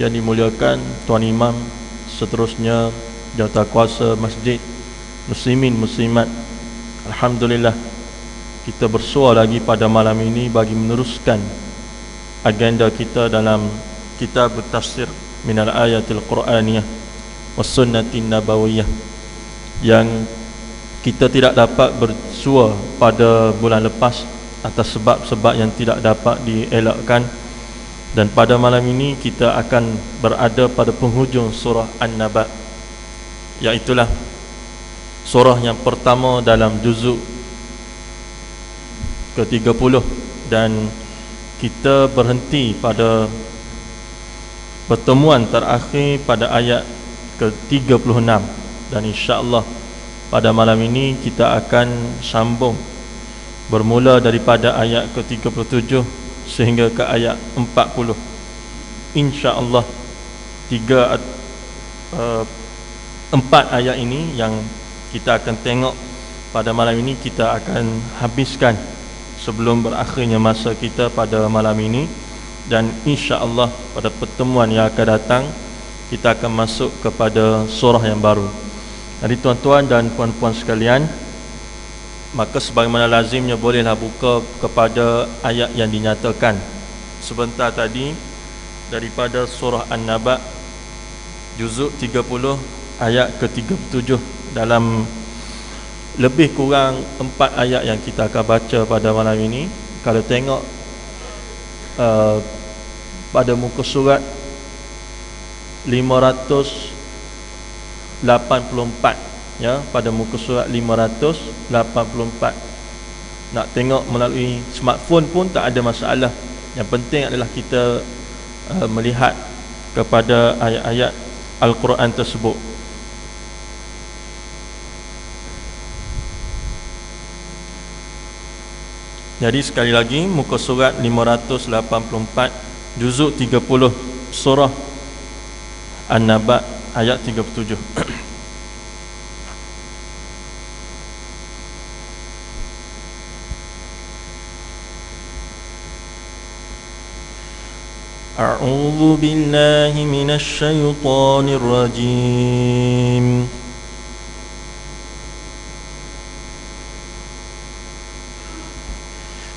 yang dimuliakan Tuan Imam, seterusnya jawatankuasa masjid, muslimin muslimat, alhamdulillah kita bersua lagi pada malam ini bagi meneruskan agenda kita dalam kitab tafsir minal ayatil Qur'aniyah was sunnatin nabawiyah, yang kita tidak dapat bersua pada bulan lepas atas sebab-sebab yang tidak dapat dielakkan. Dan pada malam ini kita akan berada pada penghujung surah An-Naba, iaitulah surah yang pertama dalam juzuk ke-30, dan kita berhenti pada pertemuan terakhir pada ayat ke-36, dan insya-Allah pada malam ini kita akan sambung bermula daripada ayat ke-37 sehingga ke ayat 40. Insya-Allah 4 ayat ini yang kita akan tengok pada malam ini, kita akan habiskan sebelum berakhirnya masa kita pada malam ini. Dan insya-Allah pada pertemuan yang akan datang kita akan masuk kepada surah yang baru. Jadi tuan-tuan dan puan-puan sekalian, maka sebagaimana lazimnya bolehlah buka kepada ayat yang dinyatakan sebentar tadi daripada surah An-Naba juzuk 30 ayat ke-37. Dalam lebih kurang 4 ayat yang kita akan baca pada malam ini. Kalau tengok pada muka surat 584, ya, pada muka surat 584. Nak tengok melalui smartphone pun tak ada masalah. Yang penting adalah kita melihat kepada ayat-ayat Al-Quran tersebut. Jadi sekali lagi, muka surat 584 juzuk 30 surah An-Naba ayat 37. A'udzu billahi minasy syaithanir rajim.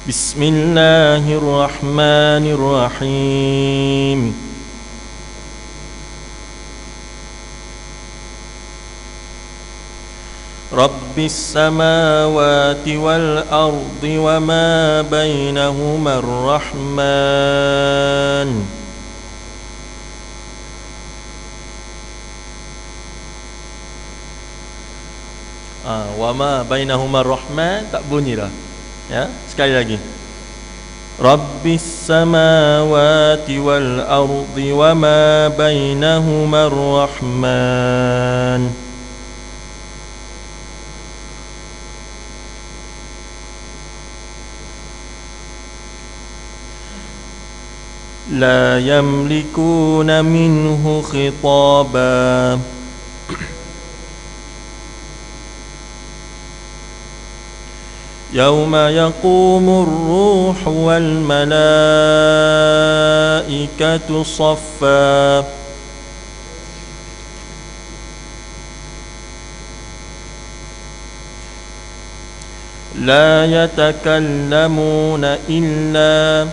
Bismillahirrahmanirrahim. Rabbis samawati wal ardi wa ma bainahuma ar-Rahman. Wa ma bainahuma ar-Rahman tak bunyi dah. Ya, sekali lagi. Rabbis samawati wal ardi wa ma bainahuma ar-Rahman. لا يملكون منه خطابا يوم يقوم الروح والملائكة صفا لا يتكلمون إلا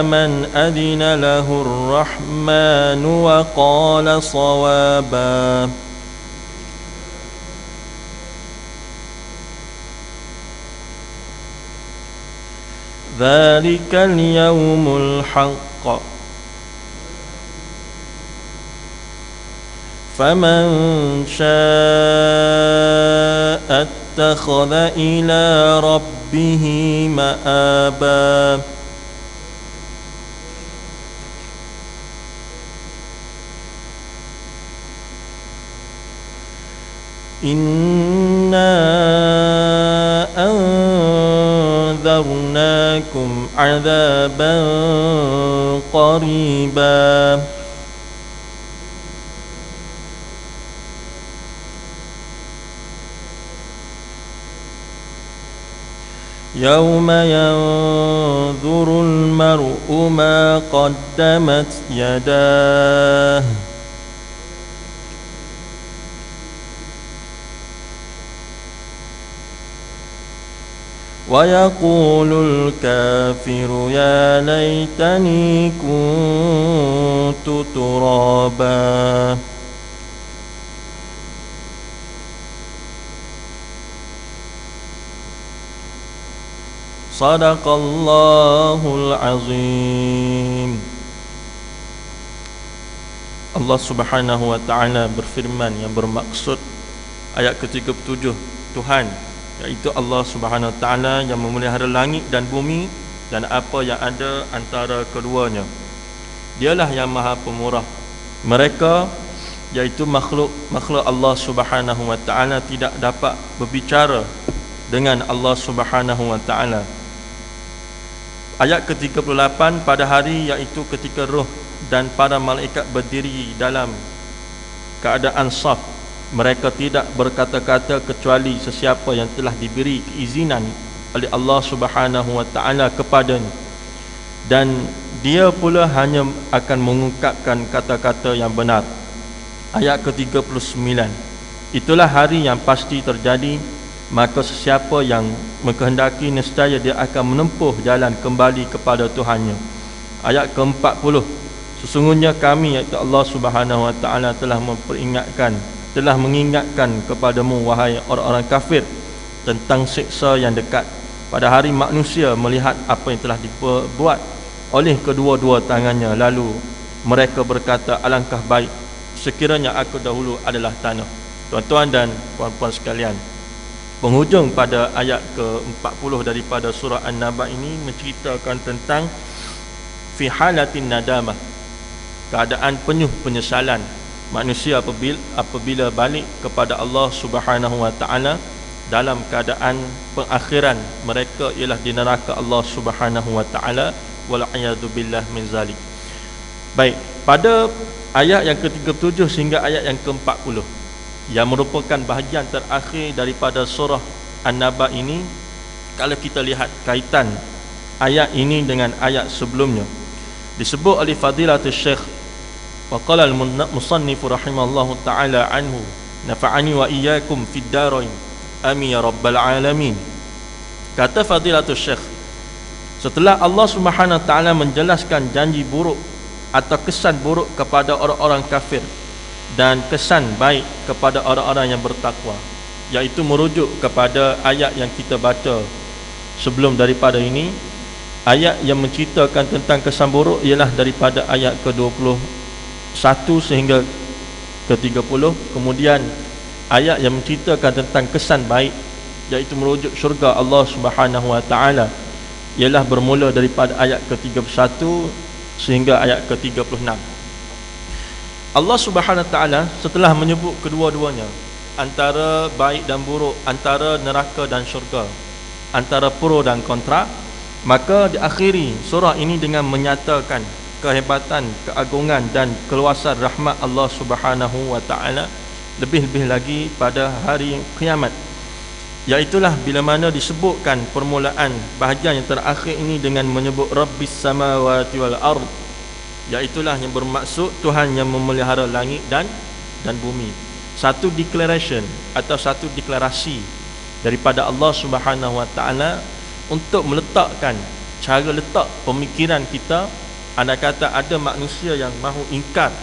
من أذن له الرحمن وقال صوابا ذلك اليوم الحق فمن شاء اتخذ إلى ربه مآبا إنا أنذرناكم عذابا قريبا يوم ينظر المرء ما قدمت يداه ويقول الكافر يا ليتني كنت ترابا Sadaqallahul azim. Allah Subhanahu wa taala berfirman yang bermaksud ayat ke-37, Tuhan, iaitu Allah Subhanahu wa taala yang memelihara langit dan bumi dan apa yang ada antara keduanya. Dialah yang Maha Pemurah. Mereka, iaitu makhluk Allah Subhanahu wa taala, tidak dapat berbicara dengan Allah Subhanahu wa taala. Ayat ke-38, pada hari iaitu ketika roh dan para malaikat berdiri dalam keadaan saf, mereka tidak berkata-kata kecuali sesiapa yang telah diberi keizinan oleh Allah Subhanahu wa taala kepadanya, dan dia pula hanya akan mengungkapkan kata-kata yang benar. Ayat ke-39, itulah hari yang pasti terjadi, maka sesiapa yang mengkehendaki nescaya dia akan menempuh jalan kembali kepada Tuhannya. Ayat ke-40, sesungguhnya kami, iaitu Allah Subhanahu wa taala, telah mengingatkan kepadamu wahai orang-orang kafir tentang siksa yang dekat pada hari manusia melihat apa yang telah dibuat oleh kedua-dua tangannya, lalu mereka berkata, alangkah baik sekiranya aku dahulu adalah tanah. Tuan-tuan dan puan-puan sekalian, penghujung pada ayat ke-40 daripada surah An-Naba ini menceritakan tentang fi halatin nadamah, keadaan penuh penyesalan manusia apabila balik kepada Allah Subhanahu wa taala dalam keadaan pengakhiran mereka ialah di neraka Allah Subhanahu wa taala, wal a'yadu billah min zalik. Baik, pada ayat yang ke-37 sehingga ayat yang ke-40 yang merupakan bahagian terakhir daripada surah An-Naba ini, kalau kita lihat kaitan ayat ini dengan ayat sebelumnya, disebut oleh Fadilatul Syekh wa qala al-musannif rahimallahu ta'ala anhu, nafa'ani wa iyyakum fid darain amin ya rabbal alamin. Kata Fadilatul Syekh, setelah Allah Subhanahu wa taala menjelaskan janji buruk atau kesan buruk kepada orang-orang kafir dan kesan baik kepada orang-orang yang bertakwa, iaitu merujuk kepada ayat yang kita baca sebelum daripada ini. Ayat yang menceritakan tentang kesan buruk ialah daripada ayat ke-21 sehingga ke-30. Kemudian ayat yang menceritakan tentang kesan baik, iaitu merujuk syurga Allah Subhanahu wa taala, ialah bermula daripada ayat ke-31 sehingga ayat ke-36. Allah Subhanahu wa taala setelah menyebut kedua-duanya, antara baik dan buruk, antara neraka dan syurga, antara pro dan kontra, maka diakhiri surah ini dengan menyatakan kehebatan, keagungan dan keluasan rahmat Allah Subhanahu wa taala, lebih-lebih lagi pada hari kiamat. Iaitulah bila mana disebutkan permulaan bahagian yang terakhir ini dengan menyebut Rabbis samawati wal ard, iaitulah yang bermaksud Tuhan yang memelihara langit dan bumi. Satu declaration atau satu deklarasi daripada Allah Subhanahu wa taala untuk meletakkan cara letak pemikiran kita. Anda kata ada manusia yang mahu ingkar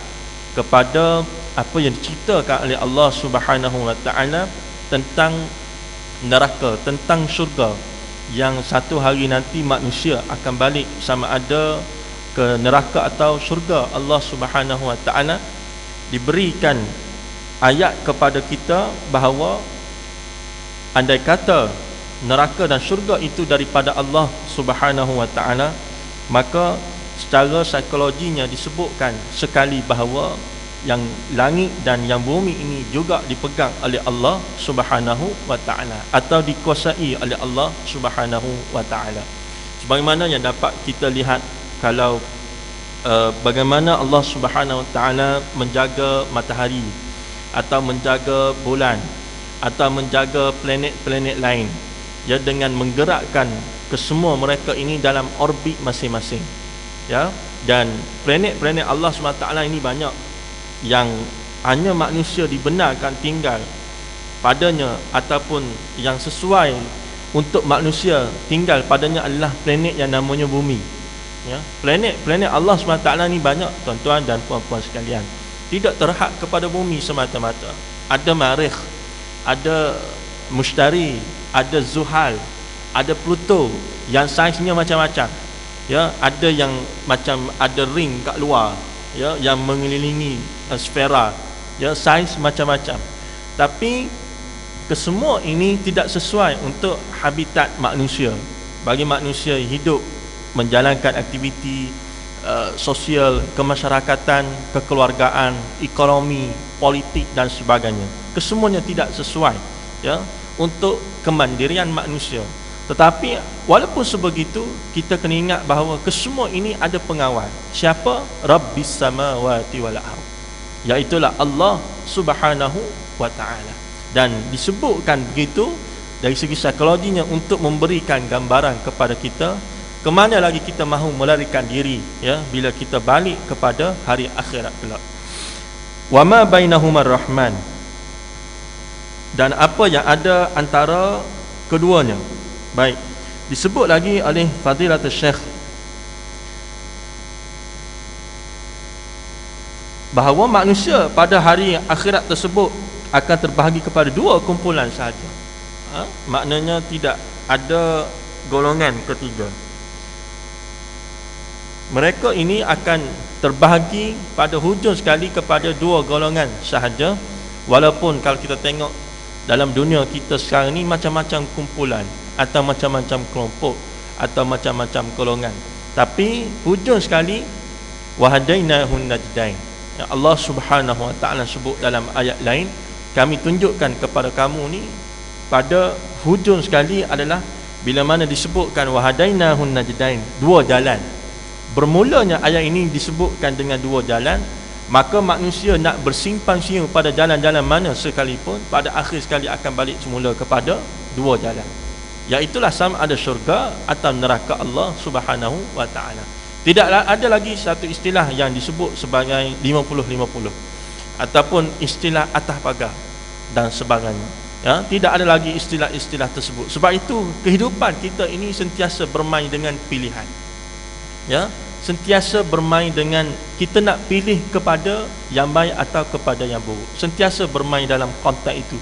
kepada apa yang diceritakan oleh Allah Subhanahu wa taala tentang neraka, tentang syurga, yang satu hari nanti manusia akan balik sama ada ke neraka atau syurga. Allah Subhanahu wa taala diberikan ayat kepada kita bahawa andai kata neraka dan syurga itu daripada Allah Subhanahu wa taala, maka secara psikologinya disebutkan sekali bahawa yang langit dan yang bumi ini juga dipegang oleh Allah Subhanahu wa taala atau dikuasai oleh Allah Subhanahu wa taala. Sebagaimana yang dapat kita lihat kalau bagaimana Allah Subhanahu wa taala menjaga matahari atau menjaga bulan atau menjaga planet-planet lain, ya, dengan menggerakkan kesemua mereka ini dalam orbit masing-masing, ya. Dan planet-planet Allah SWT ini banyak yang hanya manusia dibenarkan tinggal padanya, ataupun yang sesuai untuk manusia tinggal padanya adalah planet yang namanya bumi, ya. Planet-planet Allah SWT ni banyak, tuan-tuan dan puan-puan sekalian. Tidak terhad kepada bumi semata-mata. Ada Marikh, ada Mushtari, ada Zuhal, ada Pluto yang saiznya macam-macam, ya. Ada yang macam ada ring kat luar, ya, yang mengelilingi sfera, ya, saiz macam-macam. Tapi kesemua ini tidak sesuai untuk habitat manusia. Bagi manusia hidup, menjalankan aktiviti sosial, kemasyarakatan, kekeluargaan, ekonomi, politik dan sebagainya, kesemuanya tidak sesuai, ya, untuk kemandirian manusia. Tetapi walaupun sebegitu, kita kena ingat bahawa kesemua ini ada pengawal. Siapa? Rabbis samawati wal ardh, iaitulah Allah Subhanahu wa ta'ala. Dan disebutkan begitu dari segi psikologinya untuk memberikan gambaran kepada kita ke mana lagi kita mahu melarikan diri, ya, bila kita balik kepada hari akhirat kelak. Wa ma bainahumar rahman, dan apa yang ada antara keduanya. Baik, disebut lagi oleh Fadilatul Syekh bahawa manusia pada hari akhirat tersebut akan terbahagi kepada dua kumpulan sahaja. Maknanya tidak ada golongan ketiga. Mereka ini akan terbahagi pada hujung sekali kepada dua golongan sahaja. Walaupun kalau kita tengok dalam dunia kita sekarang ni macam-macam kumpulan atau macam-macam kelompok atau macam-macam golongan, tapi hujung sekali wahadainahun najdain. Ya, Allah Subhanahu wa ta'ala sebut dalam ayat lain, kami tunjukkan kepada kamu ni pada hujung sekali adalah bila mana disebutkan wahadainahun najdain, dua jalan. Bermulanya ayat ini disebutkan dengan dua jalan, maka manusia nak bersimpang siur pada jalan-jalan mana sekalipun, pada akhir sekali akan balik semula kepada dua jalan, iaitulah sama ada syurga atau neraka Allah Subhanahu wa ta'ala. Tidak ada lagi satu istilah yang disebut sebagai 50-50 ataupun istilah atas pagar dan sebagainya, ya. Tidak ada lagi istilah-istilah tersebut. Sebab itu kehidupan kita ini sentiasa bermain dengan pilihan, ya, sentiasa bermain dengan kita nak pilih kepada yang baik atau kepada yang buruk, sentiasa bermain dalam konteks itu.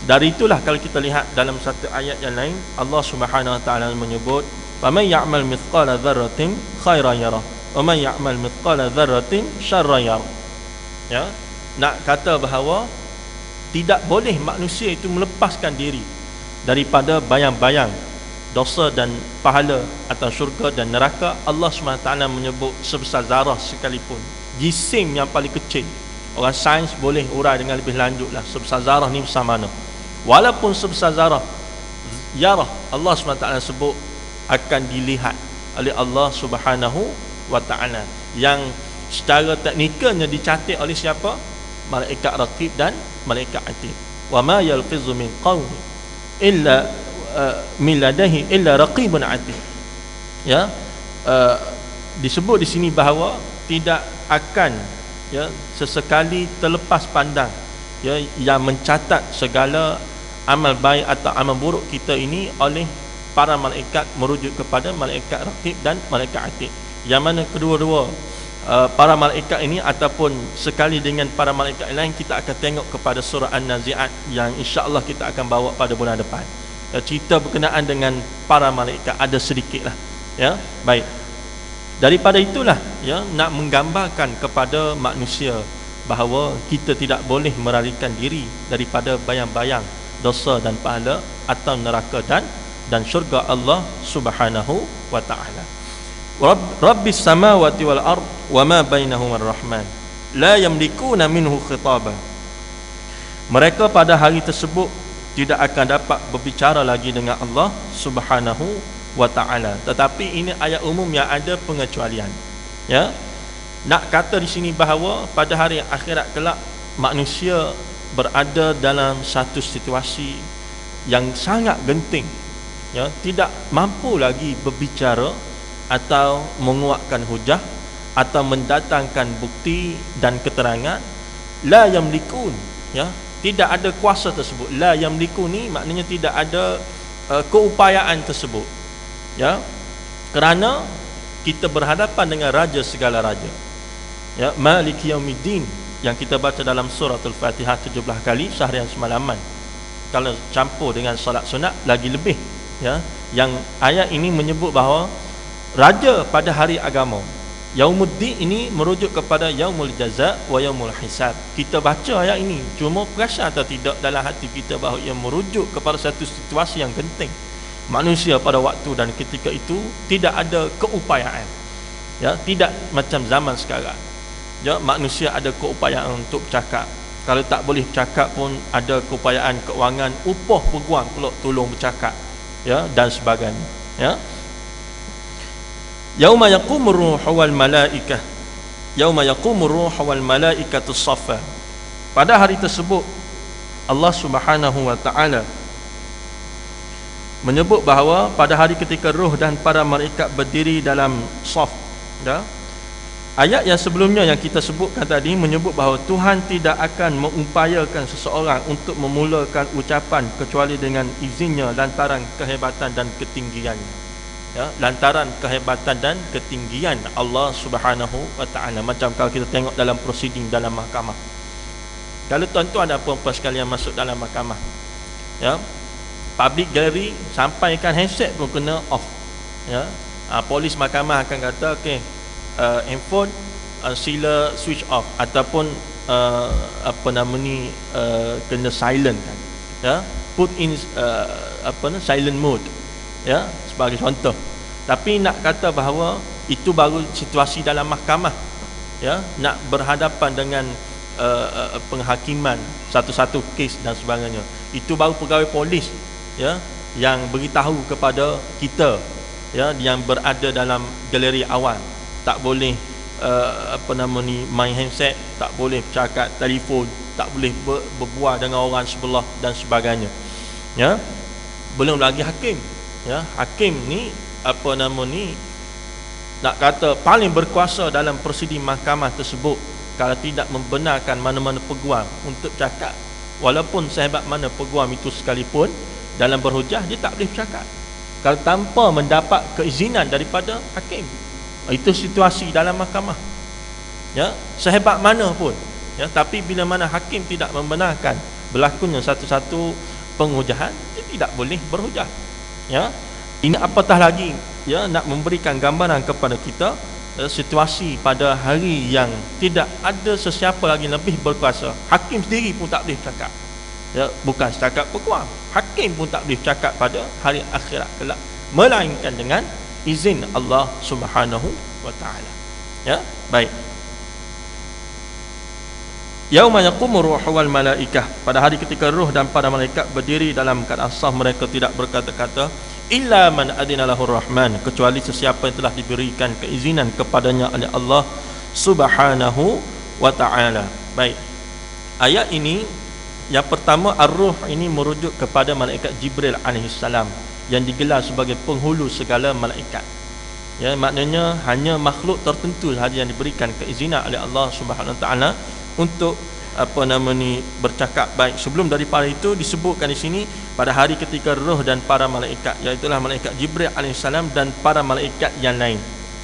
Dari itulah kalau kita lihat dalam satu ayat yang lain, Allah Subhanahu wa ta'ala menyebut faman ya'mal mithqala dzarratin khairan yarah wa man ya'mal mithqala dzarratin syarran yarah, ya. Nak kata bahawa tidak boleh manusia itu melepaskan diri daripada bayang-bayang dosa dan pahala atau syurga dan neraka. Allah SWT menyebut sebesar zarah sekalipun, jisim yang paling kecil, orang sains boleh urai dengan lebih lanjut lah sebesar zarah ni besar mana. Walaupun sebesar zarah, yarah, Allah SWT sebut akan dilihat oleh Allah Subhanahu wa ta'ala, yang secara teknikalnya dicatat oleh siapa? Malaikat raqib dan malaikat atid. Wa ma yalfizu min qawli illa min ladaihi illa raqibun atid, ya. Disebut di sini bahawa tidak akan, ya, sesekali terlepas pandang, ya, yang mencatat segala amal baik atau amal buruk kita ini oleh para malaikat merujuk kepada malaikat raqib dan malaikat atid, yang mana kedua-dua para malaikat ini ataupun sekali dengan para malaikat lain kita akan tengok kepada surah An-Nazi'at yang insya-Allah kita akan bawa pada bulan depan. Cerita berkenaan dengan para malaikat ada sedikitlah, ya. Baik, daripada itulah, ya, nak menggambarkan kepada manusia bahawa kita tidak boleh melarikan diri daripada bayang-bayang dosa dan pahala atau neraka dan syurga Allah Subhanahu wa ta'ala. Rabbis samawati wal ard wa ma bainahuma ar-rahman la yamlikuna minhu khitaba. Mereka pada hari tersebut tidak akan dapat berbicara lagi dengan Allah Subhanahu wa ta'ala. Tetapi ini ayat umum yang ada pengecualian, ya. Nak kata di sini bahawa pada hari akhirat kelak manusia berada dalam satu situasi yang sangat genting ya, tidak mampu lagi berbicara atau menguatkan hujah atau mendatangkan bukti dan keterangan. La yamlikun, ya, tidak ada kuasa tersebut. La yamlikun ni maknanya tidak ada keupayaan tersebut, ya, kerana kita berhadapan dengan raja segala raja, ya, Maliki Yaumiddin, yang kita baca dalam surah Al-Fatihah 17 kali seharian semalaman. Kalau campur dengan salat sunat lagi lebih, ya. Yang ayat ini menyebut bahawa raja pada hari agama. Yaumuddin ini merujuk kepada yaumul jaza wa yaumul hisab. Kita baca ayat ini, cuma perasan atau tidak dalam hati kita bahawa ia merujuk kepada satu situasi yang genting. Manusia pada waktu dan ketika itu tidak ada keupayaan, ya, tidak macam zaman sekarang, ya, manusia ada keupayaan untuk bercakap. Kalau tak boleh bercakap pun ada keupayaan keuangan, upah peguam pula tolong bercakap, ya, dan sebagainya, ya. Yauma yaqumur ruhu wal malaikah, yauma yaqumur ruhu wal malaikatu saffa. Pada hari tersebut Allah Subhanahu wa taala menyebut bahawa pada hari ketika roh dan para malaikat berdiri dalam saf, ya. Ayat yang sebelumnya yang kita sebutkan tadi menyebut bahawa Tuhan tidak akan mengupayakan seseorang untuk memulakan ucapan kecuali dengan izinnya lantaran kehebatan dan ketinggiannya, ya, lantaran kehebatan dan ketinggian Allah Subhanahu wa taala. Macam kalau kita tengok dalam prosiding dalam mahkamah, kalau tuan-tuan dan puan-puan sekalian masuk dalam mahkamah, ya, public gallery sampaikan handset pun kena off, ya. Polis mahkamah akan kata okey, handphone sila switch off ataupun kena silent kan, ya, put in silent mode, ya, sebagai contoh. Tapi nak kata bahawa itu baru situasi dalam mahkamah, ya, nak berhadapan dengan penghakiman satu-satu kes dan sebagainya, itu baru pegawai polis, ya, yang beritahu kepada kita, ya, yang berada dalam galeri awal tak boleh main handset, tak boleh bercakap telefon, tak boleh berbual dengan orang sebelah dan sebagainya, ya. Belum lagi hakim, ya, hakim ni nak kata paling berkuasa dalam prosiding mahkamah tersebut. Kalau tidak membenarkan mana-mana peguam untuk bercakap, walaupun sehebat mana peguam itu sekalipun, dalam berhujah dia tak boleh bercakap kalau tanpa mendapat keizinan daripada hakim. Itu situasi dalam mahkamah, ya, sehebat mana pun, ya, tapi bila mana hakim tidak membenarkan berlakunya satu-satu penghujahan, dia tidak boleh berhujah, ya. Ini apatah lagi, ya, nak memberikan gambaran kepada kita situasi pada hari yang tidak ada sesiapa lagi lebih berkuasa. Hakim sendiri pun tak boleh bercakap, ya, bukan setakat peguam, hakim pun tak boleh bercakap pada hari akhirat kelak, melainkan dengan izin Allah Subhanahu wa taala, ya. Baik. Yauma yaqumur ruhu wal malaikah, pada hari ketika roh dan para malaikat berdiri dalam keadaan saf, mereka tidak berkata-kata illa man adina lahur rahman, kecuali sesiapa yang telah diberikan keizinan kepadanya oleh Allah Subhanahu wa taala. Baik. Ayat ini yang pertama, ar-ruh ini merujuk kepada malaikat Jibril alaihissalam yang digelar sebagai penghulu segala malaikat, ya, maknanya hanya makhluk tertentu sahaja yang diberikan keizinan oleh Allah Subhanahu wa taala untuk bercakap. Baik, sebelum daripada itu disebutkan di sini pada hari ketika roh dan para malaikat, iaitu malaikat Jibril alaihissalam dan para malaikat yang lain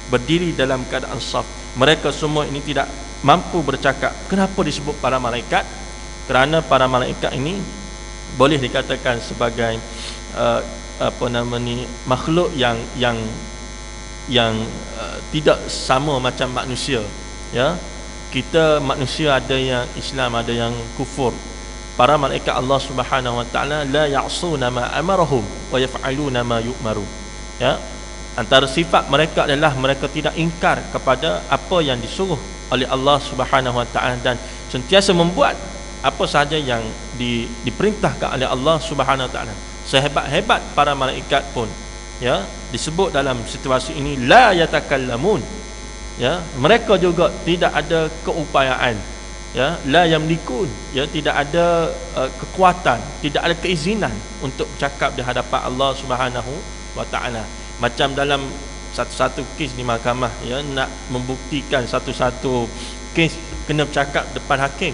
berdiri dalam keadaan saf. Mereka semua ini tidak mampu bercakap. Kenapa disebut para malaikat? Kerana para malaikat ini boleh dikatakan sebagai makhluk yang tidak sama macam manusia, ya. Kita manusia ada yang Islam, ada yang kufur. Para malaikat Allah Subhanahu wa taala la ya'suna ma amarahum wa yaf'aluna ma yu'maru, ya. Antara sifat mereka adalah mereka tidak ingkar kepada apa yang disuruh oleh Allah Subhanahu wa taala dan sentiasa membuat apa sahaja yang diperintahkan oleh Allah Subhanahu wa taala. Sehebat-hebat para malaikat pun, ya, disebut dalam situasi ini la yatakallamun, ya, mereka juga tidak ada keupayaan ya, la yamlikun, ya, tidak ada kekuatan, tidak ada keizinan untuk bercakap di hadapan Allah Subhanahu wa taala. Macam dalam satu-satu kes di mahkamah, ya, nak membuktikan satu-satu kes kena bercakap depan hakim.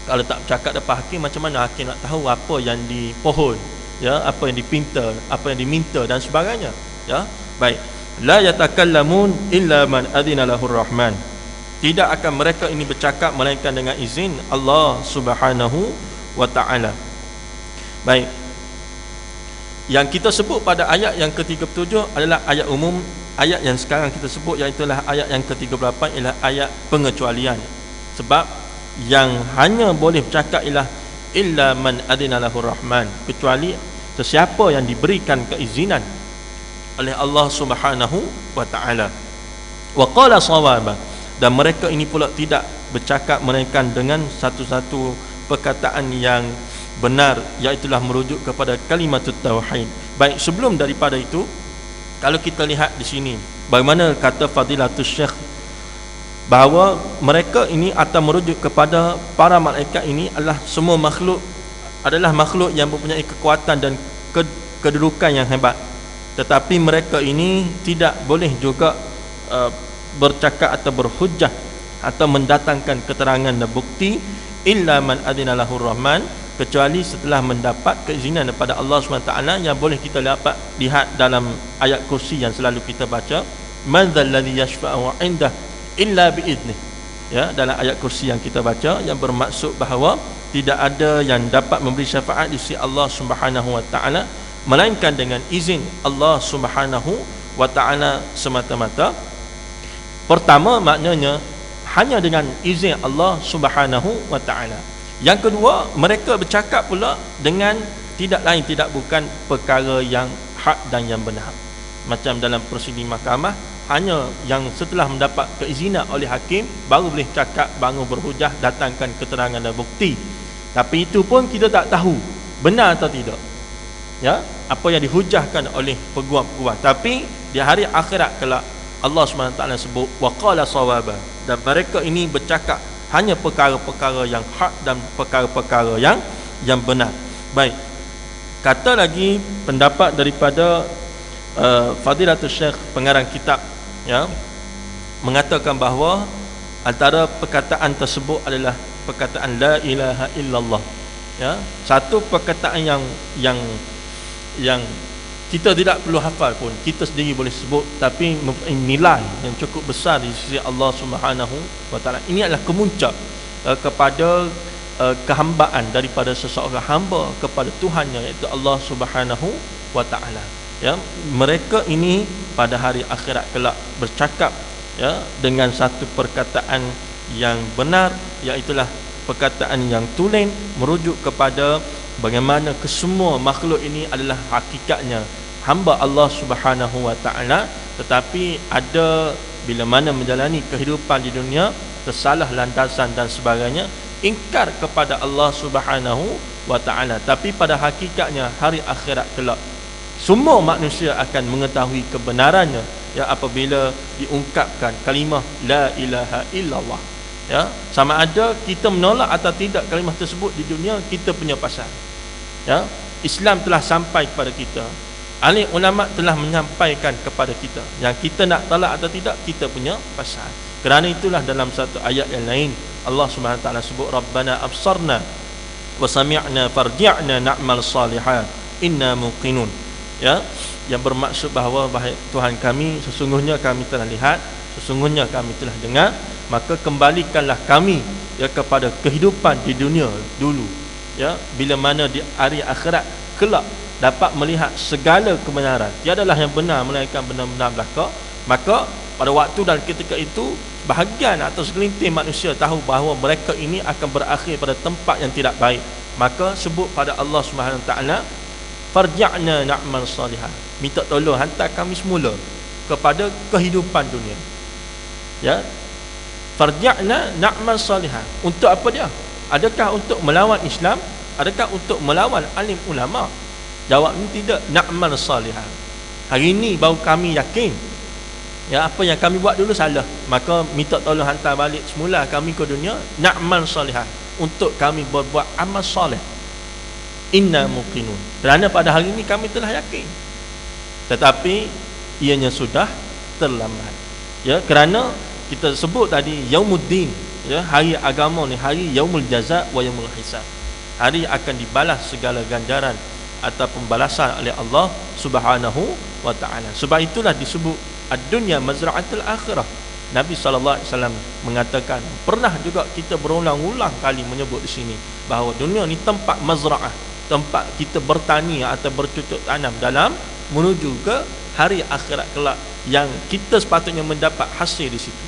Kalau tak bercakap depan hakim, macam mana hakim nak tahu apa yang dipohon, ya, apa yang dipinta, apa yang diminta dan sebagainya, ya. Baik, la yatakallamun illa man adina lahur rahman, tidak akan mereka ini bercakap melainkan dengan izin Allah Subhanahu wa taala. Baik, yang kita sebut pada ayat yang ke-37 adalah ayat umum. Ayat yang sekarang kita sebut, iaitu ayat yang ke-38, ialah ayat pengecualian. Sebab yang hanya boleh bercakap ialah illa man adina lahur rahman, kecuali sesiapa yang diberikan keizinan oleh Allah Subhanahu wa taala. Wa qala shawaba, dan mereka ini pula tidak bercakap melainkan dengan satu-satu perkataan yang benar, iaitu merujuk kepada kalimatut tauhid. Baik, sebelum daripada itu, kalau kita lihat di sini bagaimana kata Fadilatul Syekh bahawa mereka ini atau merujuk kepada para malaikat ini adalah semua makhluk, adalah makhluk yang mempunyai kekuatan dan kedudukan yang hebat, tetapi mereka ini tidak boleh juga bercakap atau berhujjah atau mendatangkan keterangan dan bukti illa man adina lahur rahman, kecuali setelah mendapat keizinan daripada Allah SWT, yang boleh kita dapat lihat dalam ayat kursi yang selalu kita baca, man dzal ladzi yashfa'u 'indah illa bi'idnih, ya, dalam ayat kursi yang kita baca, yang bermaksud bahawa tidak ada yang dapat memberi syafaat di sisi Allah Subhanahu wa taala melainkan dengan izin Allah Subhanahu wa taala semata-mata. Pertama, maknanya hanya dengan izin Allah Subhanahu wa taala. Yang kedua, mereka bercakap pula dengan tidak lain tidak bukan perkara yang hak dan yang benar. Macam dalam prosedur mahkamah, hanya yang setelah mendapat keizinan oleh hakim baru boleh cakap, baru berhujah, datangkan keterangan dan bukti. Tapi itu pun kita tak tahu benar atau tidak, ya, apa yang dihujahkan oleh peguam-peguam. Tapi di hari akhirat kelak, Allah SWT sebut wa qala shawaba, dan mereka ini bercakap hanya perkara-perkara yang hak dan perkara-perkara yang benar. Baik, kata lagi pendapat daripada Fadilatul Syekh pengarang kitab, ya, mengatakan bahawa antara perkataan tersebut adalah perkataan la ilaha illallah, ya, satu perkataan yang kita tidak perlu hafal pun, kita sendiri boleh sebut, tapi nilai yang cukup besar di sisi Allah Subhanahu wa taala. Ini adalah kemuncak kepada kehambaan daripada seseorang hamba kepada Tuhannya, iaitu Allah Subhanahu wa taala. Ya, mereka ini pada hari akhirat kelak bercakap, ya, dengan satu perkataan yang benar, iaitu perkataan yang tulen, merujuk kepada bagaimana kesemua makhluk ini adalah hakikatnya hamba Allah Subhanahu wa taala, tetapi ada bila mana menjalani kehidupan di dunia tersalah landasan dan sebagainya, ingkar kepada Allah Subhanahu wa taala. Tapi pada hakikatnya hari akhirat kelak semua manusia akan mengetahui kebenarannya, ya, apabila diungkapkan kalimah la ilaha illallah, ya, sama ada kita menolak atau tidak kalimah tersebut di dunia, kita punya pasal, ya. Islam telah sampai kepada kita, alim ulama telah menyampaikan kepada kita, yang kita nak tolak atau tidak, kita punya pasal. Kerana itulah dalam satu ayat yang lain Allah Subhanahu wa taala sebut rabbana absarna wa sami'na farji'na na'mal salihan inna muqinun, ya, yang bermaksud bahawa Tuhan kami, sesungguhnya kami telah lihat, sesungguhnya kami telah dengar, maka kembalikanlah kami, ya, kepada kehidupan di dunia dulu, ya, bila mana di hari akhirat kelak dapat melihat segala kebenaran, tiadalah yang benar melainkan benar-benar belaka. Maka pada waktu dan ketika itu, bahagian atau segelintir manusia tahu bahawa mereka ini akan berakhir pada tempat yang tidak baik, maka sebut pada Allah Subhanahu wa taala farji'na na'mal salihan, minta tolong hantar kami semula kepada kehidupan dunia, ya. Farji'na na'mal salihan, untuk apa dia? Adakah untuk melawan Islam? Adakah untuk melawan alim ulama? Jawabnya tidak, na'mal salihan. Hari ini baru kami yakin Ya, apa yang kami buat dulu salah, maka minta tolong hantar balik semula kami ke dunia, na'mal salihah, untuk kami berbuat amal soleh. Inna muqinun, kerana pada hari ini kami telah yakin, tetapi ianya sudah terlambat. Ya, kerana kita sebut tadi Yaumuddin, ya, hari agama ni hari Yaumul Jaza wa Yaumul Hisab, hari akan dibalas segala ganjaran atau pembalasan oleh Allah Subhanahu wa taala. Sebab itulah disebut ad-dunya mazra'atul akhirah. Nabi SAW mengatakan, pernah juga kita berulang-ulang kali menyebut di sini bahawa dunia ni tempat mazra'ah, tempat kita bertani atau bercocok tanam dalam menuju ke hari akhirat kelak yang kita sepatutnya mendapat hasil di situ.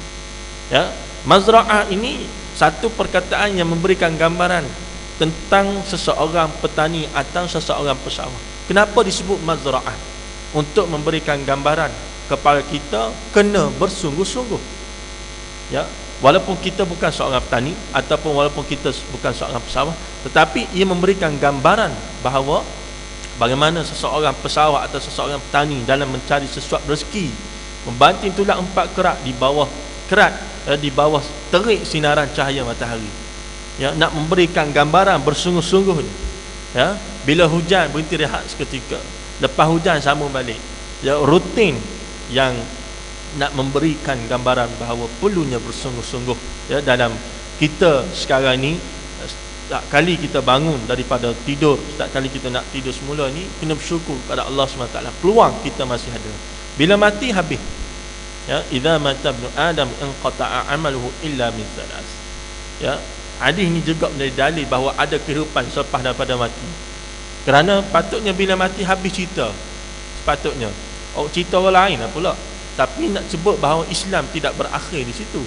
Ya, mazra'ah ini satu perkataan yang memberikan gambaran tentang seseorang petani atau seseorang pesawah. Kenapa disebut mazra'ah? Untuk memberikan gambaran kepada kita kena bersungguh-sungguh. Ya, walaupun kita bukan seorang petani ataupun walaupun kita bukan seorang pesawah, tetapi ia memberikan gambaran bahawa bagaimana seseorang pesawah atau seseorang petani dalam mencari sesuatu rezeki, membanting tulang empat kerat di bawah di bawah terik sinaran cahaya matahari. Ya, nak memberikan gambaran bersungguh-sungguhnya. Ya, bila hujan berhenti rehat seketika, lepas hujan sambung balik. Ya, rutin yang nak memberikan gambaran bahawa perlunya bersungguh-sungguh, ya, dalam kita sekarang ni. Setiap kali kita bangun daripada tidur, setiap kali kita nak tidur semula ni, kena bersyukur kepada Allah SWT, peluang kita masih ada. Bila mati habis. Ya, idza mata ibnu adam inqata'a amaluhu illa min thalath. Ya, hadis ni juga menjadi dalil bahawa ada kehidupan selepas daripada mati. Kerana patutnya bila mati habis cerita, sepatutnya cerita orang lain lah pula. Tapi nak sebut bahawa Islam tidak berakhir di situ.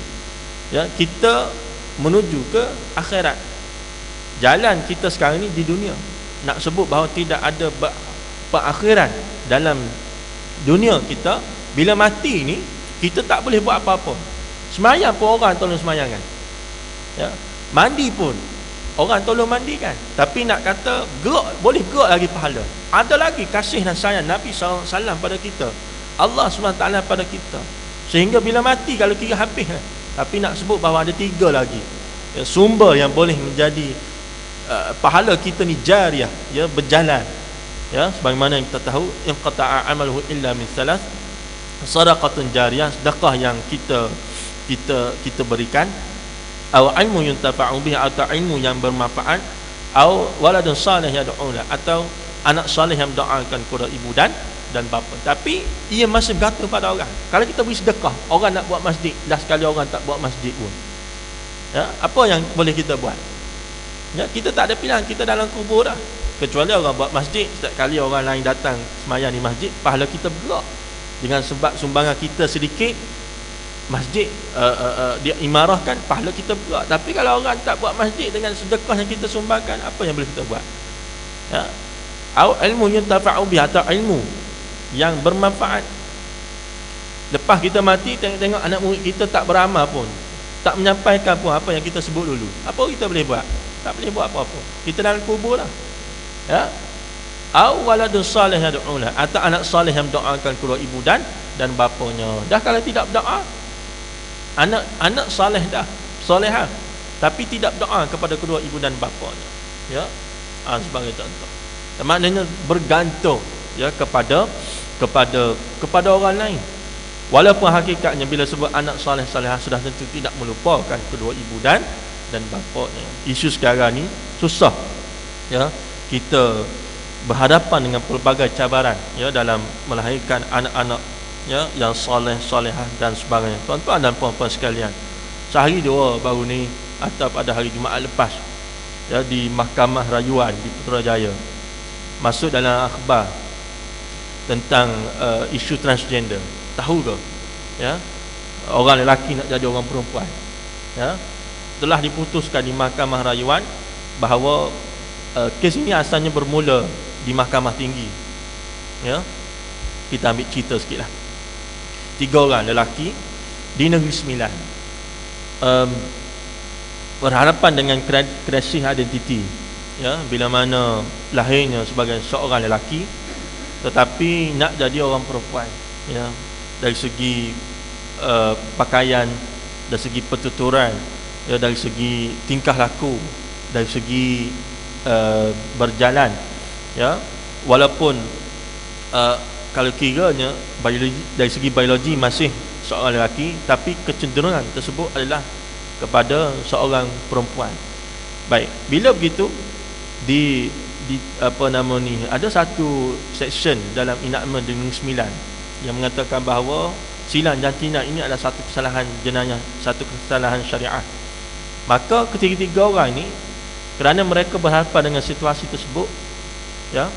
Ya, kita menuju ke akhirat. Jalan kita sekarang ni di dunia. Nak sebut bahawa tidak ada perakhiran dalam dunia kita. Bila mati ni, kita tak boleh buat apa-apa. Semayang pun orang tolong semayangkan. Ya, mandi pun orang tolong mandikan. Tapi nak kata gerak, boleh gerak lagi pahala. Ada lagi kasih dan sayang Nabi SAW pada kita, Allah SWT pada kita, sehingga bila mati kalau kira habis lah. Tapi nak sebut bahawa ada tiga lagi, ya, sumber yang boleh menjadi pahala kita ni jariah, ya, berjalan. Ya, sebagaimana yang kita tahu, inqata'a amaluhu illa min thalath, sadaqatun jariyah, sedekah yang kita berikan, atau ilmu yuntafa'u bihi, atau ilmu yang bermanfaat, atau waladun salih yad'u lahu, atau anak salih yang mendoakan kepada ibu dan bapa. Tapi ia masih bergantung pada orang. Kalau kita beri sedekah, orang nak buat masjid, last sekali orang tak buat masjid pun. Ya, apa yang boleh kita buat? Ya, kita tak ada pilihan, kita dalam kubur dah. Kecuali orang buat masjid, setiap kali orang lain datang sembahyang di masjid, pahala kita bergerak. Dengan sebab sumbangan kita sedikit, masjid dia imarahkan, pahala kita bergerak. Tapi kalau orang tak buat masjid dengan sedekah yang kita sumbangkan, apa yang boleh kita buat? Ya, au ilmu yuntafa'u bihi, atau ilmu yang bermanfaat. Lepas kita mati, tengok anak murid kita tak beramal pun, tak menyampaikan pun apa yang kita sebut dulu, apa kita boleh buat? Tak boleh buat apa-apa. Kita dalam kubur lah. Ya, au waladun salih yad'u lahu, atau anak salih yang mendoakan kedua ibu dan bapanya. Dah kalau tidak berdoa, anak salih dah, solehah, tapi tidak berdoa kepada kedua ibu dan bapanya. Ya, sebagai contoh. Maknanya bergantung, ya, kepada orang lain. Walaupun hakikatnya bila sebut anak saleh-salehah, sudah tentu tidak melupakan kedua ibu dan bapanya. Isu sekarang ni susah, ya, kita berhadapan dengan pelbagai cabaran, ya, dalam melahirkan anak-anak, ya, yang saleh-salehah dan sebagainya. Tuan-tuan dan puan-puan sekalian, sehari dua baru ni, atau pada hari Jumaat lepas, ya, di Mahkamah Rayuan di Putrajaya, masuk dalam akhbar tentang isu transgender. Tahu ke? Ya, orang lelaki nak jadi orang perempuan. Ya, telah diputuskan di Mahkamah Rayuan bahawa kes ini asalnya bermula di Mahkamah Tinggi. Ya, kita ambil cerita sikitlah. 3 orang lelaki di Negeri Sembilan berhadapan dengan krisis identiti. Ya, bila mana lahirnya sebagai seorang lelaki tetapi nak jadi orang perempuan. Ya, dari segi pakaian, dari segi pertuturan, ya, dari segi tingkah laku, dari segi berjalan, ya, walaupun kalau kiranya dari segi biologi masih seorang lelaki, tapi kecenderungan tersebut adalah kepada seorang perempuan. Baik, bila begitu di apa nama ni, ada satu section dalam enactment 2009 yang mengatakan bahawa silang jantina ini adalah satu kesalahan jenayah, satu kesalahan syariah. Maka ketiga-tiga orang ini, kerana mereka berhadapan dengan situasi tersebut, ya,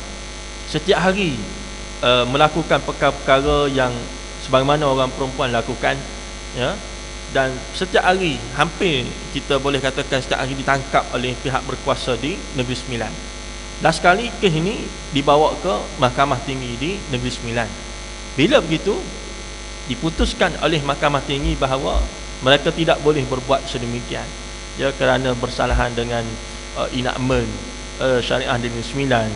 setiap hari melakukan perkara-perkara yang sebagaimana orang perempuan lakukan, ya, dan setiap hari, hampir kita boleh katakan setiap hari ditangkap oleh pihak berkuasa di Negeri Sembilan. Last kali kes ini dibawa ke Mahkamah Tinggi di Negeri Sembilan. Bila begitu, diputuskan oleh Mahkamah Tinggi bahawa mereka tidak boleh berbuat sedemikian, ya, kerana bersalahan dengan enactment syariah Negeri Sembilan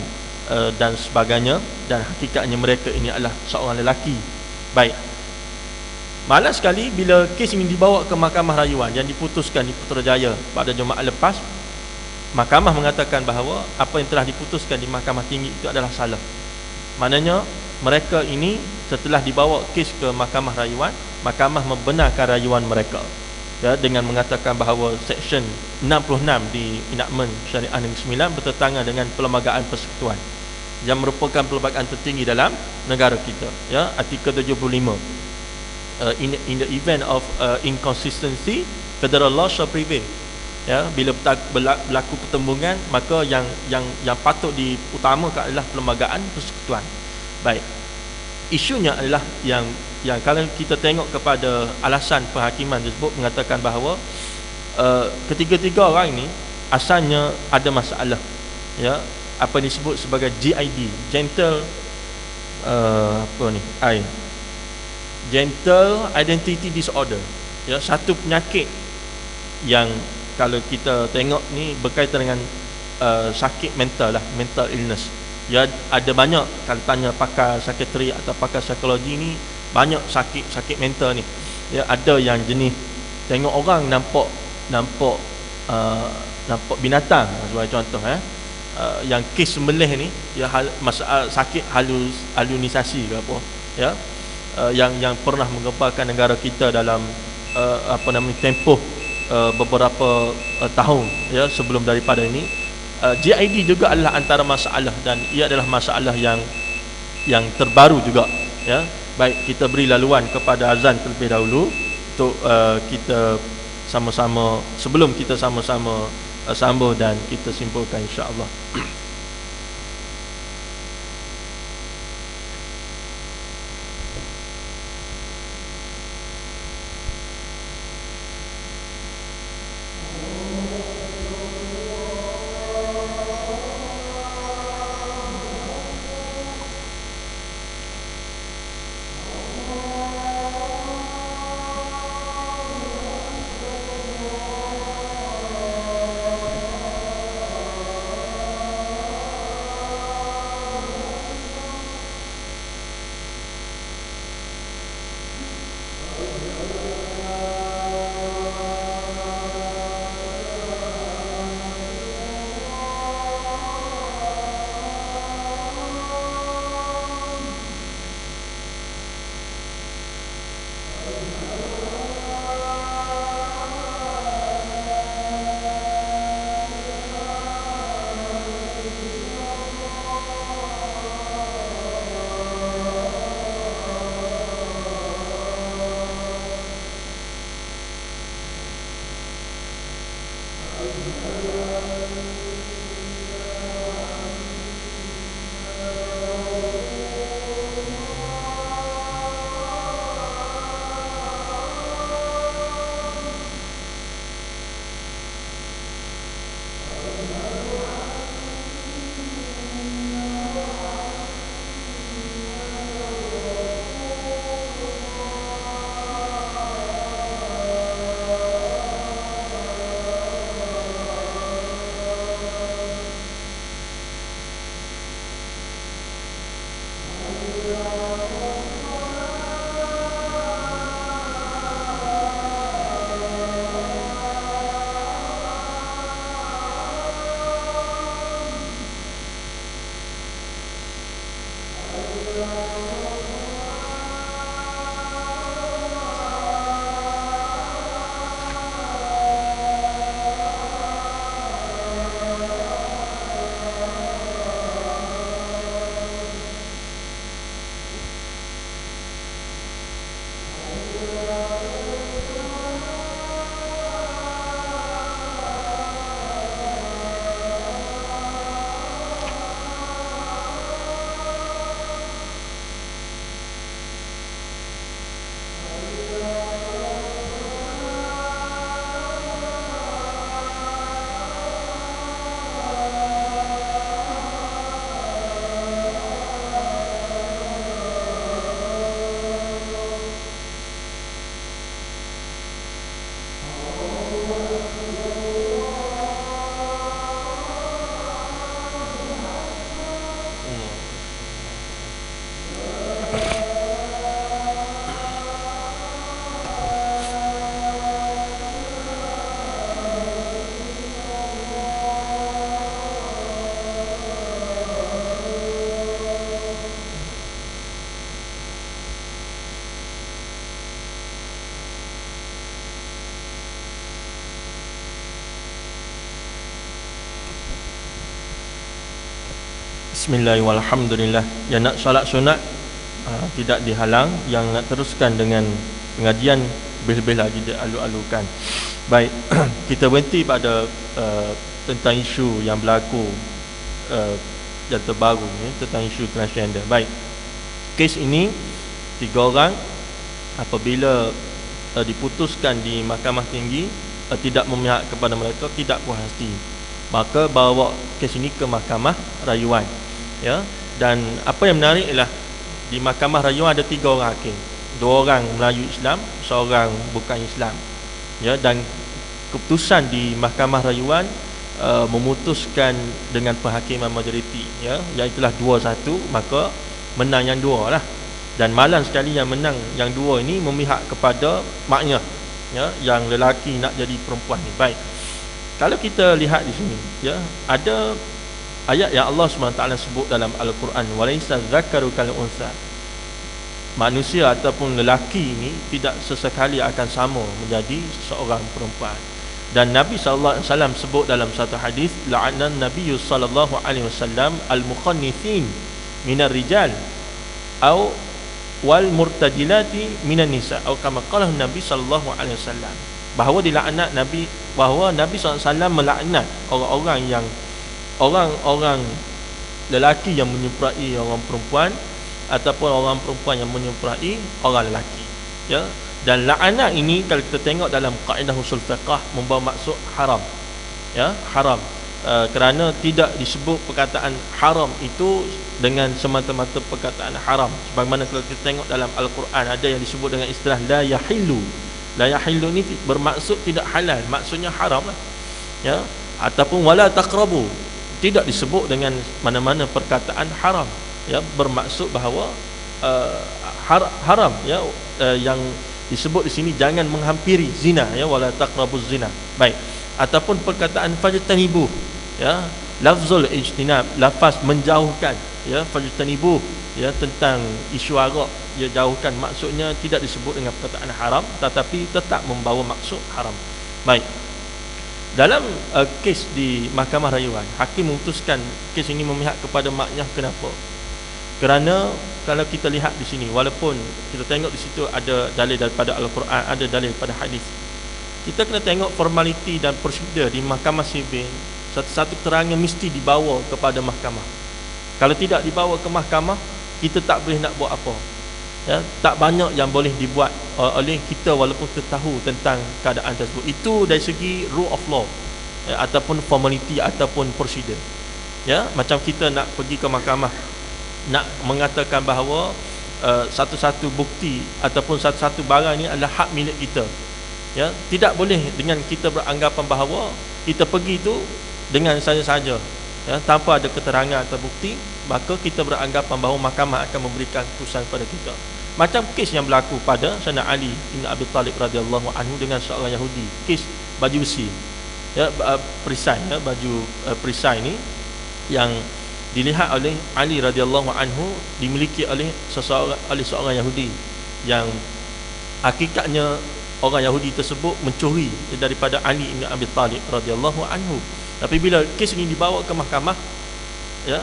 dan sebagainya, dan hakikatnya mereka ini adalah seorang lelaki. Baik, malas sekali bila kes ini dibawa ke Mahkamah Rayuan yang diputuskan di Putrajaya pada Jumaat lepas. Mahkamah mengatakan bahawa apa yang telah diputuskan di Mahkamah Tinggi itu adalah salah. Maknanya mereka ini setelah dibawa kes ke Mahkamah Rayuan, Mahkamah membenarkan rayuan mereka, ya, dengan mengatakan bahawa Seksyen 66 di Enactment Syariah Negeri Sembilan bertentangan dengan Perlembagaan Persekutuan yang merupakan perlembagaan tertinggi dalam negara kita, ya, Artikel 75. In the event of inconsistency, federal law shall prevail. Ya, bila berlaku pertembungan, maka yang patut diutamakan adalah Perlembagaan Persekutuan. Baik, isunya adalah yang kalau kita tengok kepada alasan penghakiman tersebut mengatakan bahawa ketiga-tiga orang ini asalnya ada masalah, ya, apa yang disebut sebagai GID, Gentle Gentle Identity Disorder, ya, satu penyakit yang kalau kita tengok ni berkaitan dengan sakit mental lah, mental illness. Ya, ada banyak, kalau tanya pakar psikiatri atau pakar psikologi ni, banyak sakit mental ni. Ya, ada yang jenis tengok orang nampak binatang sebagai contoh, yang kes sembelih ni, ya, masalah sakit halusinasi ke apa, ya, yang pernah menggemparkan negara kita dalam tempoh beberapa tahun, ya, sebelum daripada ini. GID juga adalah antara masalah, dan ia adalah masalah yang terbaru juga, ya. Baik, kita beri laluan kepada azan terlebih dahulu untuk kita sama-sama, sebelum kita sama-sama sambung dan kita simpulkan insya-Allah. Bismillahirrahmanirrahim. Yang nak solat sunat tidak dihalang, yang nak teruskan dengan pengajian lebih-lebih lagi dialu-alukan. Baik, kita berhenti pada tentang isu yang berlaku yang terbaru ni, tentang isu transgender. Baik, kes ini 3 orang apabila diputuskan di mahkamah tinggi tidak memihak kepada mereka, tidak puas hati, maka bawa kes ini ke mahkamah rayuan. Ya, dan apa yang menarik ialah di mahkamah rayuan ada 3 orang hakim, 2 orang Melayu Islam, seorang bukan Islam. Ya, dan keputusan di mahkamah rayuan memutuskan dengan penghakiman majoriti, ya, iaitulah 2-1, maka menang yang 2 lah. Dan malang sekali yang menang yang 2 ini memihak kepada maknya, ya, yang lelaki nak jadi perempuan ni. Baik, kalau kita lihat di sini, ya, ada ayat yang Allah SWT sebut dalam Al-Quran, walaysa dzakaru kal unsa. Manusia ataupun lelaki ini tidak sesekali akan sama menjadi seorang perempuan. Dan Nabi SAW sebut dalam satu hadis, la'anan Nabi SAW al-mukhannithin minar rijal au wal murtajilati minan nisa, atau kama qala Nabi SAW, bahawa dilaknat Nabi, bahawa Nabi SAW melaknat orang-orang lelaki yang menyeprai orang perempuan, ataupun orang perempuan yang menyeprai orang lelaki, ya. Dan laknat ini kalau kita tengok dalam kaedah usul fiqh membawa maksud haram, ya, haram, kerana tidak disebut perkataan haram itu dengan semata-mata perkataan haram. Sebagaimana kalau kita tengok dalam Al-Quran ada yang disebut dengan istilah la yahillu. La yahillu ini bermaksud tidak halal, maksudnya haram lah, ya. Ataupun wala taqrabu, tidak disebut dengan mana-mana perkataan haram, ya, bermaksud bahawa haram, ya, yang disebut di sini jangan menghampiri zina, ya, wala taqrabuz zina. Baik, ataupun perkataan fajtanibu, ya, lafzul ijtinab, lafaz menjauhkan, ya, fajtanibu, ya, tentang isu arak, ya, jauhkan, maksudnya tidak disebut dengan perkataan haram tetapi tetap membawa maksud haram. Baik, dalam kes di mahkamah rayuan, hakim memutuskan kes ini memihak kepada maknya. Kenapa? Kerana kalau kita lihat di sini, walaupun kita tengok di situ ada dalil daripada Al-Quran, ada dalil daripada hadis, kita kena tengok formaliti dan prosedur di mahkamah sivil. Satu-satu keterangan mesti dibawa kepada mahkamah. Kalau tidak dibawa ke mahkamah, kita tak boleh nak buat apa, ya. Tak banyak yang boleh dibuat oleh kita walaupun kita tahu tentang keadaan tersebut. Itu dari segi rule of law, ya, ataupun formality ataupun prosedur, ya. Macam kita nak pergi ke mahkamah, nak mengatakan bahawa satu-satu bukti ataupun satu-satu barang ini adalah hak milik kita, ya. Tidak boleh dengan kita beranggapan bahawa kita pergi itu dengan saja-saja, ya, tanpa ada keterangan atau bukti, maka kita beranggapan bahawa mahkamah akan memberikan keputusan kepada kita. Macam kes yang berlaku pada Sayyidina Ali bin Abi Talib radhiyallahu anhu dengan seorang Yahudi, kes baju besi, ya, perisai, ya, baju perisai ini yang dilihat oleh Ali radhiyallahu anhu, dimiliki oleh seorang Yahudi yang hakikatnya orang Yahudi tersebut mencuri daripada Ali bin Abi Talib radhiyallahu anhu. Tapi bila kes ini dibawa ke mahkamah, ya,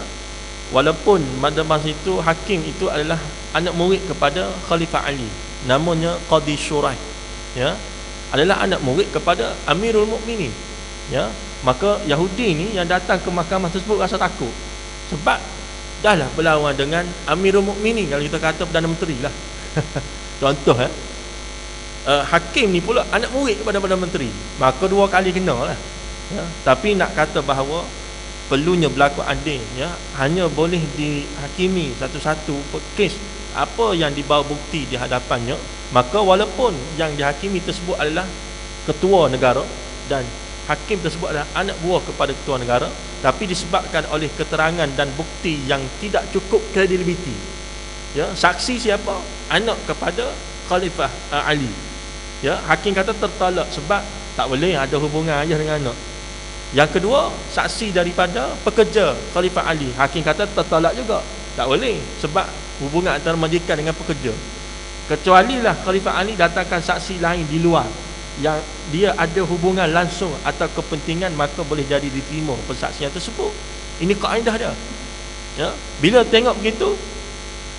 walaupun pada masa itu hakim itu adalah anak murid kepada Khalifah Ali, namanya Qadi Shuraih, ya, adalah anak murid kepada Amirul Mukminin, ya, maka Yahudi ni yang datang ke mahkamah tersebut rasa takut sebab dahlah berlawan dengan Amirul Mukminin, kalau kita kata Perdana Menteri lah. Contoh, hakim ni pula anak murid kepada Perdana Menteri, maka dua kali kena lah, ya. Tapi nak kata bahawa perlunya berlaku adil, ya, hanya boleh dihakimi satu-satu kes apa yang dibawa bukti di hadapannya, maka walaupun yang dihakimi tersebut adalah ketua negara dan hakim tersebut adalah anak buah kepada ketua negara, tapi disebabkan oleh keterangan dan bukti yang tidak cukup kredibiliti, ya, saksi siapa? Anak kepada Khalifah Ali, ya, hakim kata tertolak sebab tak boleh ada hubungan ayah dengan anak. Yang kedua, saksi daripada pekerja Khalifah Ali, hakim kata tertolak juga, tak boleh sebab hubungan antara majikan dengan pekerja. Kecualilah Khalifah Ali datangkan saksi lain di luar yang dia ada hubungan langsung atau kepentingan, maka boleh jadi diterima persaksian tersebut. Ini kaedah dia, ya. Bila tengok begitu,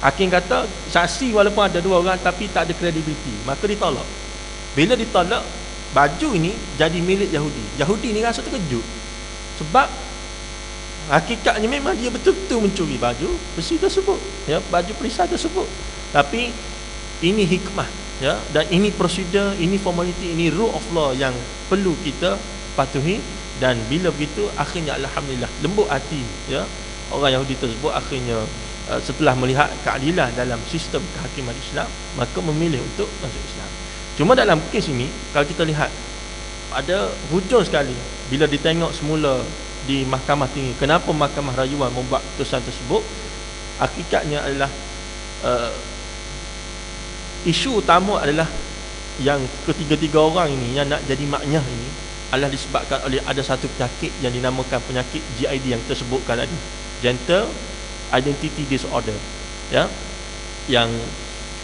hakim kata saksi walaupun ada dua orang tapi tak ada kredibiliti, maka ditolak. Bila ditolak, baju ini jadi milik Yahudi. Yahudi ni rasa terkejut sebab hakikatnya memang dia betul-betul mencuri baju besi tersebut, ya, baju perisai tersebut. Tapi ini hikmah, ya, dan ini prosedur, ini formality, ini rule of law yang perlu kita patuhi. Dan bila begitu, akhirnya alhamdulillah lembut hati, ya, orang Yahudi tersebut akhirnya setelah melihat keadilan dalam sistem kehakiman Islam, maka memilih untuk masuk Islam. Cuma dalam kes ini, kalau kita lihat, ada hujung sekali bila ditengok semula di mahkamah tinggi, kenapa mahkamah rayuan membuat keputusan tersebut. Hakikatnya adalah isu utama adalah yang ketiga-tiga orang ini yang nak jadi maknyah ini adalah disebabkan oleh ada satu penyakit yang dinamakan penyakit GID yang tersebutkan tadi, Gender Identity Disorder, ya, yang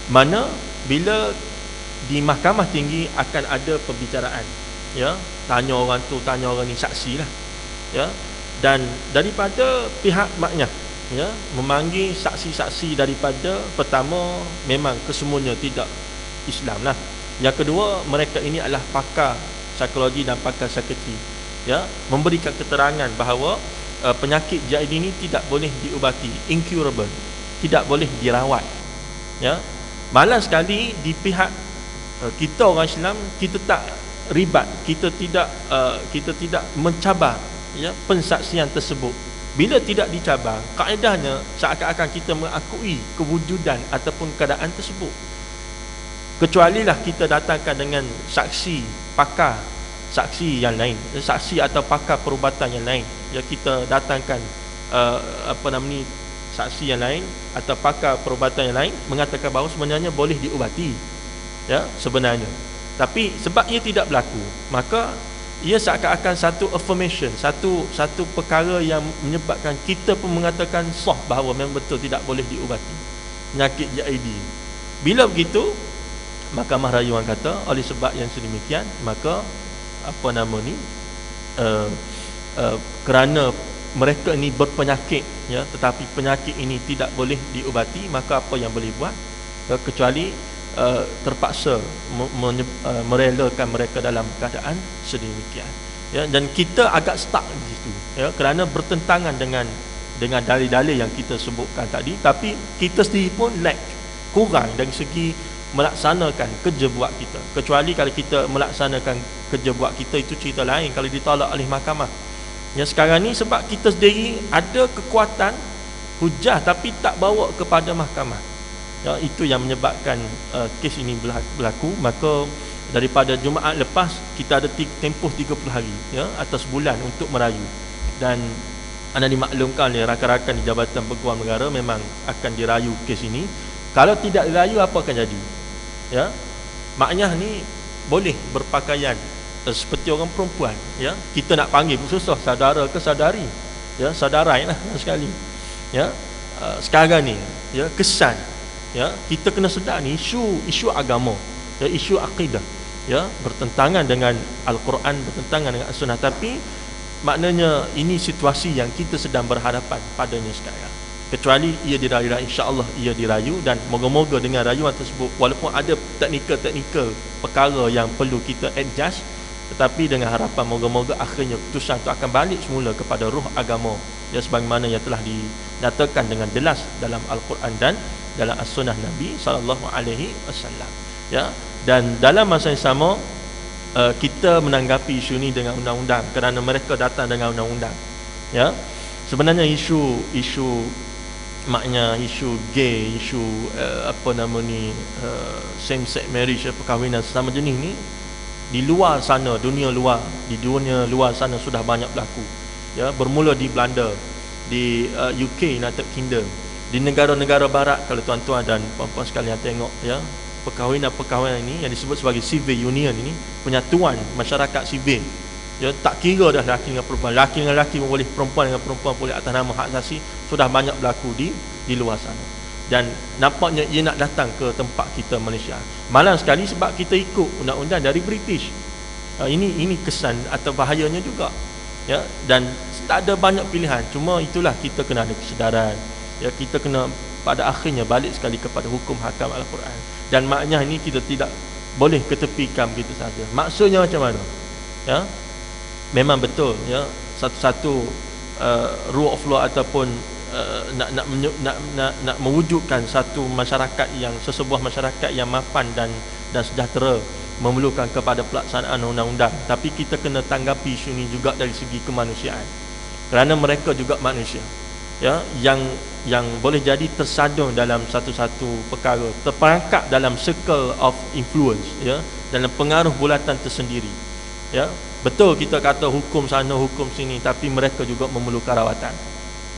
mana bila di mahkamah tinggi akan ada perbicaraan, ya, tanya orang tu, tanya orang ni, saksi lah, ya, dan daripada pihak maknyah, ya, memanggil saksi-saksi daripada, pertama memang kesemuanya tidak Islam lah. Yang kedua, mereka ini adalah pakar psikologi dan pakar psikiatri, ya, memberikan keterangan bahawa penyakit GID ini tidak boleh diubati, incurable, tidak boleh dirawat, ya. Malah sekali di pihak kita orang Islam, kita tak ribat, kita tidak mencabar, ya, pensaksian tersebut. Bila tidak dicabar, kaedahnya seakan-akan kita mengakui kewujudan ataupun keadaan tersebut. Kecualilah kita datangkan dengan saksi pakar, saksi yang lain, saksi atau pakar perubatan yang lain, ya, kita datangkan saksi yang lain atau pakar perubatan yang lain mengatakan bahawa sebenarnya boleh diubati, ya, sebenarnya. Tapi sebab ia tidak berlaku, maka ia seakan-akan satu affirmation, satu perkara yang menyebabkan kita pun mengatakan sah bahawa memang betul tidak boleh diubati penyakit GID. Bila begitu, mahkamah rayuan kata oleh sebab yang sedemikian, maka kerana mereka ini berpenyakit, ya, tetapi penyakit ini tidak boleh diubati, maka apa yang boleh buat, kecuali terpaksa merelakan mereka dalam keadaan sedemikian, ya. Dan kita agak stuck di situ, ya, kerana bertentangan dengan dalil-dalil yang kita sebutkan tadi, tapi kita sendiri pun kurang dari segi melaksanakan kerja buat kita. Kecuali kalau kita melaksanakan kerja buat kita, itu cerita lain kalau ditolak oleh mahkamah. Ya, sekarang ni sebab kita sendiri ada kekuatan hujah tapi tak bawa kepada mahkamah, ya, itu yang menyebabkan kes ini berlaku. Maka daripada Jumaat lepas kita ada tempoh 30 hari, ya, atau sebulan untuk merayu. Dan anda dimaklumkan oleh rakan-rakan di Jabatan Peguam Negara memang akan dirayu kes ini. Kalau tidak dirayu, apa akan jadi? Ya, maknyah ni boleh berpakaian seperti orang perempuan, ya. Kita nak panggil pun susah, saudara ke saudari, ya, saudarai lah sekali. Ya, sekarang ni ya, kesan ya, kita kena sedar ni isu agama, ya, isu akidah, ya, bertentangan dengan Al-Quran, bertentangan dengan As-Sunnah, tapi maknanya ini situasi yang kita sedang berhadapan padanya sekarang. Kecuali ia dirayu, insya-Allah ia dirayu, dan moga-moga dengan rayuan tersebut, walaupun ada teknikal perkara yang perlu kita adjust, tetapi dengan harapan moga-moga akhirnya keputusan itu akan balik semula kepada ruh agama, ya, sebagaimana yang telah dinyatakan dengan jelas dalam Al-Quran dan dalam As-Sunnah Nabi sallallahu alaihi wasallam, ya. Dan dalam masa yang sama, kita menanggapi isu ini dengan undang-undang, kerana mereka datang dengan undang-undang, ya. Sebenarnya isu maknya isu gay, isu same sex marriage, perkahwinan sesama jenis ni di luar sana, di dunia luar sana sudah banyak berlaku, ya. Bermula di Belanda, di UK, United Kingdom, di negara-negara barat. Kalau tuan-tuan dan puan-puan sekalian tengok, ya, perkahwinan ini yang disebut sebagai civil union, ini penyatuan masyarakat sivil, ya, tak kira dah lelaki dengan perempuan, lelaki dengan lelaki pun boleh, perempuan dengan perempuan boleh, atas nama hak asasi, sudah banyak berlaku di luar sana. Dan nampaknya ia nak datang ke tempat kita Malaysia. Malang sekali sebab kita ikut undang-undang dari British. Ini kesan atau bahayanya juga, ya. Dan tak ada banyak pilihan, cuma itulah, kita kena ada kesedaran, ya. Kita kena pada akhirnya balik sekali kepada hukum hakam Al-Quran. Dan maknanya ini kita tidak boleh ketepikan begitu saja. Maksudnya macam mana? Ya, memang betul, ya, satu-satu rule of law ataupun nak mewujudkan satu masyarakat yang, sesebuah masyarakat yang mapan dan sejahtera, memerlukan kepada pelaksanaan undang-undang. Tapi kita kena tanggapi isu ini juga dari segi kemanusiaan, kerana mereka juga manusia, ya, yang boleh jadi tersadung dalam satu-satu perkara, terperangkap dalam circle of influence, ya, dalam pengaruh bulatan tersendiri, ya. Betul kita kata hukum sana hukum sini, tapi mereka juga memerlukan rawatan,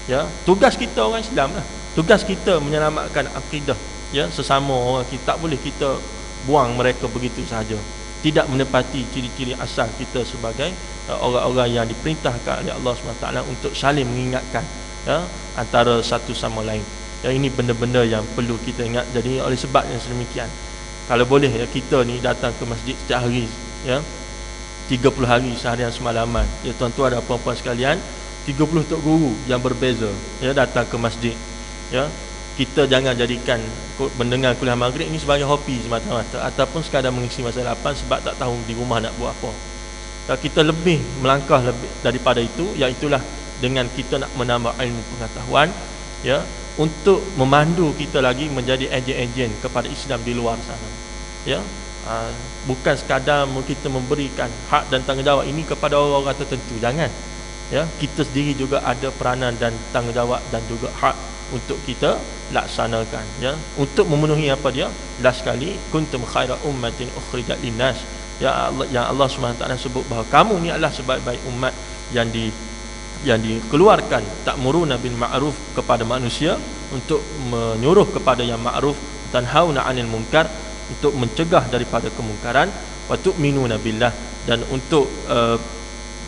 ya. Tugas kita orang Islam lah, tugas kita menyelamatkan akidah, ya, sesama orang kita. Tak boleh kita buang mereka begitu saja, tidak menepati ciri-ciri asal kita sebagai orang-orang yang diperintahkan oleh Allah SWT untuk saling mengingatkan, ya, antara satu sama lain. Ya, ini benda-benda yang perlu kita ingat. Jadi oleh sebab yang sedemikian, kalau boleh, ya, kita ni datang ke masjid setiap hari, ya, 30 hari seharian semalaman, ya, tuan-tuan dan puan-puan sekalian, 30 tok guru yang berbeza, ya, datang ke masjid, ya. Kita jangan jadikan mendengar kuliah maghrib ini sebagai hobi semata-mata, ataupun sekadar mengisi masa lapan sebab tak tahu di rumah nak buat apa. Dan kita lebih melangkah lebih daripada itu, iaitulah dengan kita nak menambah ilmu pengetahuan, ya, untuk memandu kita lagi menjadi ejen-ejen kepada Islam di luar sana, ya. Bukan sekadar kita memberikan hak dan tanggungjawab ini kepada orang-orang tertentu, jangan, ya. Kita sendiri juga ada peranan dan tanggungjawab dan juga hak untuk kita laksanakan, ya, untuk memenuhi apa dia, last sekali, kuntum khaira ummatin ukhrijat linnas, ya, yang Allah SWT sebut bahawa kamu ni adalah sebaik-baik umat yang dikeluarkan, ta'muruna bil ma'ruf, kepada manusia, untuk menyuruh kepada yang ma'ruf, tanhauna 'anil munkar, untuk mencegah daripada kemungkaran, wa tu'minuna billah, dan untuk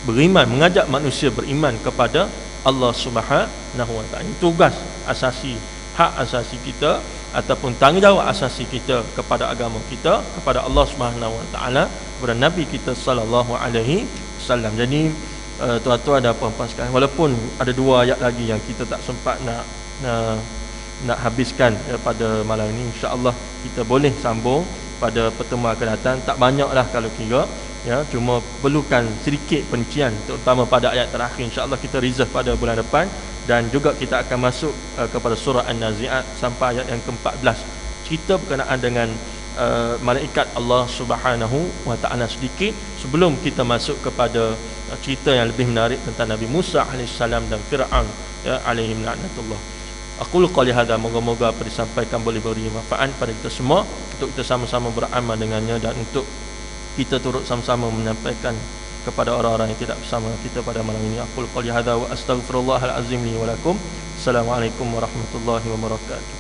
beriman, mengajak manusia beriman kepada Allah Subhanahu wa ta'ala. Tugas asasi, hak asasi kita ataupun tanggungjawab asasi kita kepada agama kita, kepada Allah Subhanahu wa ta'ala, kepada Nabi kita sallallahu alaihi wasallam. Jadi tuan-tuan dan puan-puan sekalian, walaupun ada 2 ayat lagi yang kita tak sempat nak habiskan, ya, pada malam ini, insya-Allah kita boleh sambung pada pertemuan akan datang. Tak banyaklah kalau kira, ya, cuma perlukan sedikit perincian, terutama pada ayat terakhir. InsyaAllah kita reserve pada bulan depan, dan juga kita akan masuk kepada surah An-Nazi'at sampai ayat yang ke-14, cerita berkenaan dengan malaikat Allah Subhanahu wa ta'ala sedikit sebelum kita masuk kepada cerita yang lebih menarik tentang Nabi Musa AS dan Fir'aun, ya, alaihim la'natullah. Aku qali hadza, moga-moga apa disampaikan boleh beri manfaat pada kita semua, untuk kita sama-sama beramal dengannya, dan untuk kita turut sama-sama menyampaikan kepada orang-orang yang tidak bersama kita pada malam ini. Aku qali hadza wa astaghfirullahal azim li wa lakum. Assalamualaikum warahmatullahi wabarakatuh.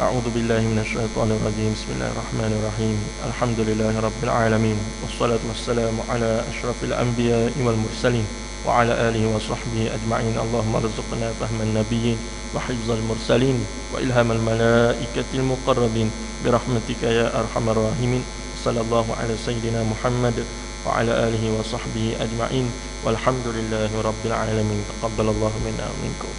A'udzu billahi minasyaitonir rajim. Bismillahirrahmanirrahim. Alhamdulillahirabbil alamin. Wassalatu wassalamu ala asyrafil anbiya'i wal mursalin وعلى آله وصحبه أجمعين. اللهم ارزقنا فهم النبيين وحفظ المرسلين وإلهام الملائكة المقربين برحمتك يا أرحم الراحمين. صلى الله على سيدنا محمد وعلى آله وصحبه أجمعين والحمد لله رب العالمين. تقبل الله منا ومنكم.